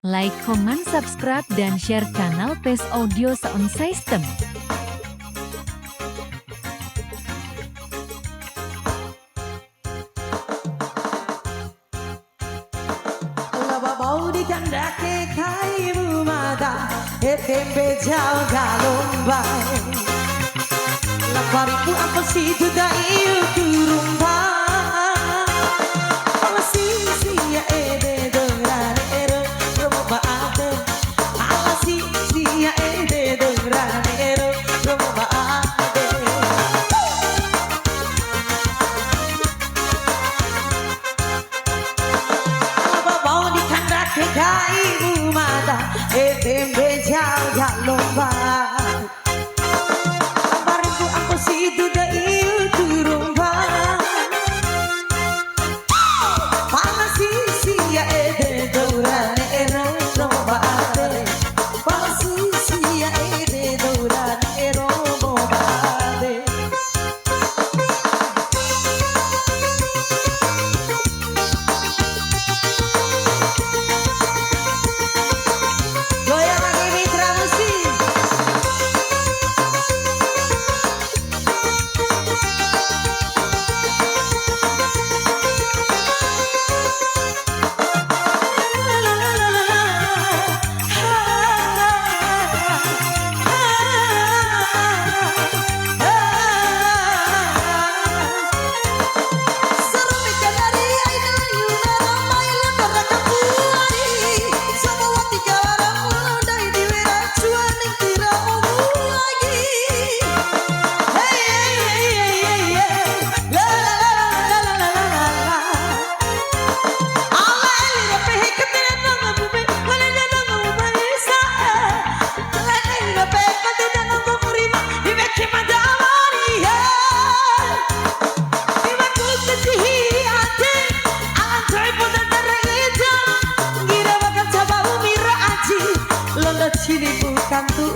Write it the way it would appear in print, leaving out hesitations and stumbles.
Like, comment, subscribe, dan share channel PES Audio Sound System. Mau dikandake kai rumada tembe jauh galombang lapariku apa sih tidak iu kurumba ala si ya ede dongran ero romo baate ala si ya ede dongran ero romo baate mau dikandake kai rumada tembe jauh galombang lapariku apa sih tidak iu kurumba ala si ya ede dongran ero romo baate ala si ya ede dongran ero romo baate goyang lagi mitra musik. Sini bukan tuh